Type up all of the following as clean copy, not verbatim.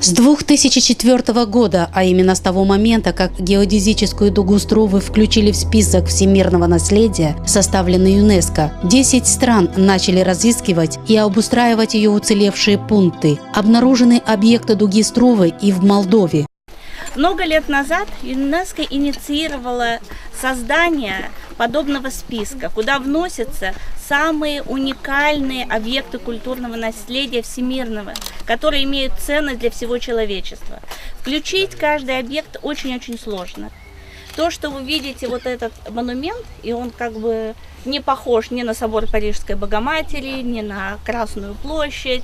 С 2004 года, а именно с того момента, как геодезическую дугу Струвы включили в список всемирного наследия, составленный ЮНЕСКО, 10 стран начали разыскивать и обустраивать ее уцелевшие пункты. Обнаружены объекты дуги Струвы и в Молдове. Много лет назад ЮНЕСКО инициировала создание подобного списка, куда вносятся самые уникальные объекты культурного наследия всемирного, которые имеют ценность для всего человечества. Включить каждый объект очень-очень сложно. То, что вы видите, вот этот монумент, и он как бы не похож ни на собор Парижской Богоматери, ни на Красную площадь,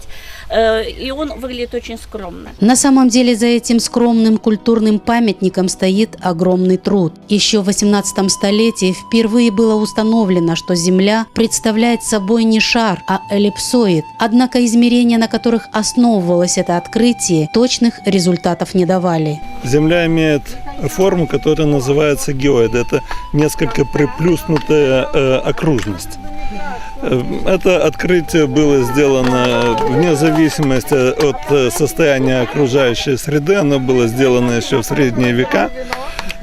и он выглядит очень скромно. На самом деле за этим скромным культурным памятником стоит огромный труд. Еще в 18 столетии впервые было установлено, что Земля представляет собой не шар, а эллипсоид. Однако измерения, на которых основывалось это открытие, точных результатов не давали. Земля имеет форму, которая называется геоид. Это несколько приплюснутая окружность. Это открытие было сделано вне зависимости от состояния окружающей среды. Оно было сделано еще в средние века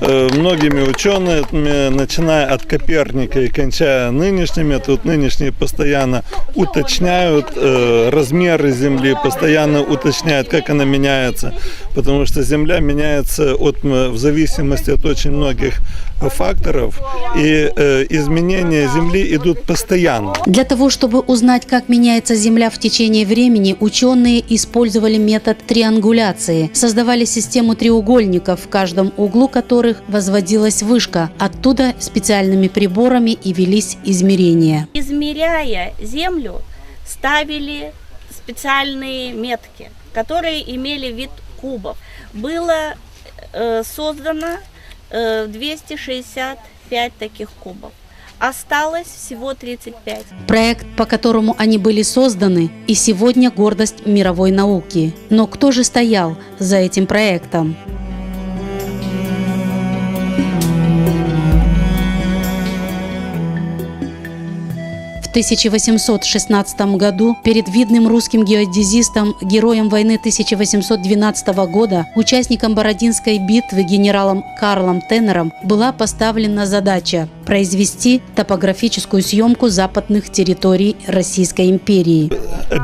многими учеными, начиная от Коперника и кончая нынешними. Тут нынешние постоянно уточняют размеры Земли, постоянно уточняют, как она меняется, потому что Земля меняется в зависимости от очень многих факторов, и изменения Земли идут постоянно. Для того, чтобы узнать, как меняется Земля в течение времени, ученые использовали метод триангуляции. Создавали систему треугольников, в каждом углу которых возводилась вышка. Оттуда специальными приборами и велись измерения. Измеряя Землю, ставили специальные метки, которые имели вид кубов. Было создано 265 таких кубов. Осталось всего 35. Проект, по которому они были созданы, и сегодня гордость мировой науки. Но кто же стоял за этим проектом? В 1816 году перед видным русским геодезистом, героем войны 1812 года, участником Бородинской битвы генералом Карлом Теннером была поставлена задача произвести топографическую съемку западных территорий Российской империи.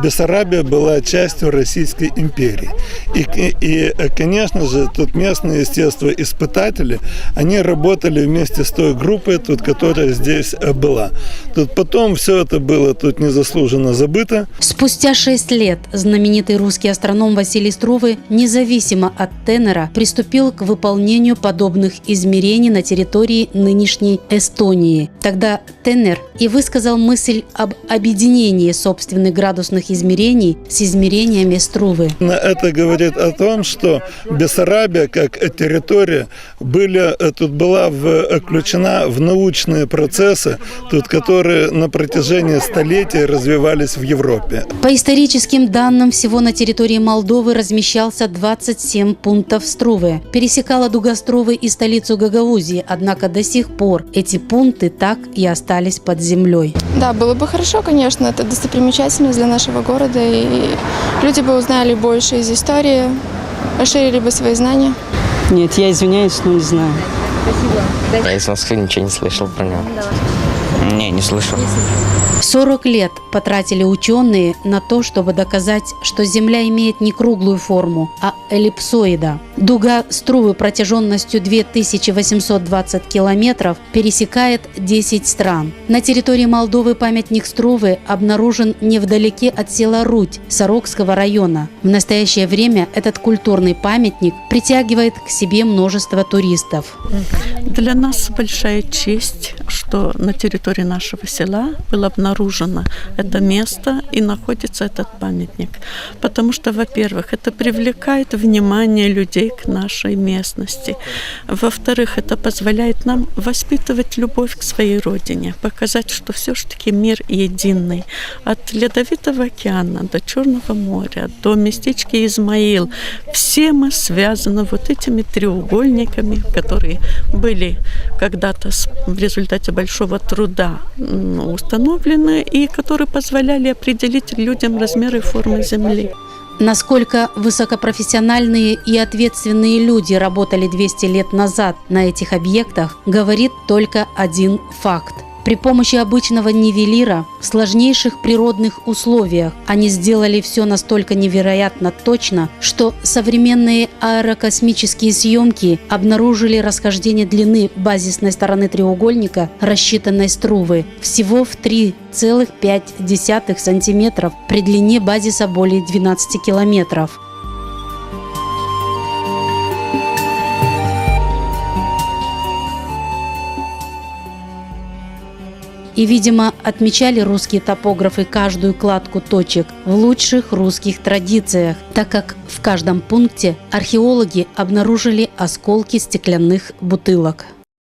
Бессарабия была частью Российской империи. И, конечно же, тут местные естествоиспытатели, они работали вместе с той группой, которая здесь была. Тут потом все это было тут незаслуженно забыто. Спустя 6 лет знаменитый русский астроном Василий Струвы, независимо от Теннера, приступил к выполнению подобных измерений на территории нынешней Эстонии. Тогда Теннер и высказал мысль об объединении собственных градусных измерений с измерениями Струвы. Это говорит о том, что Бессарабия как территория тут была включена в научные процессы, которые на протяжении столетий развивались в Европе. По историческим данным, всего на территории Молдовы размещался 27 пунктов Струвы. Пересекала дуга Струвы и столицу Гагаузии, однако до сих пор эти пункты так и остались под землей. Да, было бы хорошо, конечно, это достопримечательность для нашего города, и люди бы узнали больше из истории, расширили бы свои знания. Нет, я извиняюсь, но не знаю. Спасибо. Я из Москвы ничего не слышал про него. Не слышал. 40 лет потратили ученые на то, чтобы доказать, что Земля имеет не круглую форму, а эллипсоида. Дуга Струвы протяженностью 2820 километров пересекает 10 стран. На территории Молдовы памятник Струвы обнаружен невдалеке от села Рудь Сорокского района. В настоящее время этот культурный памятник притягивает к себе множество туристов. Для нас большая честь, что на территории нашего села было обнаружено это место и находится этот памятник. Потому что, во-первых, это привлекает внимание людей к нашей местности. Во-вторых, это позволяет нам воспитывать любовь к своей родине, показать, что все-таки мир единый. От Ледовитого океана до Черного моря, до местечка Измаил. Все мы связаны вот этими треугольниками, которые были когда-то в результате большого труда установлены и которые позволяли определить людям размеры и формы Земли. Насколько высокопрофессиональные и ответственные люди работали 200 лет назад на этих объектах, говорит только один факт. При помощи обычного нивелира в сложнейших природных условиях они сделали все настолько невероятно точно, что современные аэрокосмические съемки обнаружили расхождение длины базисной стороны треугольника рассчитанной струвы всего в 3,5 сантиметров при длине базиса более 12 километров. И, видимо, отмечали русские топографы каждую кладку точек в лучших русских традициях, так как в каждом пункте археологи обнаружили осколки стеклянных бутылок.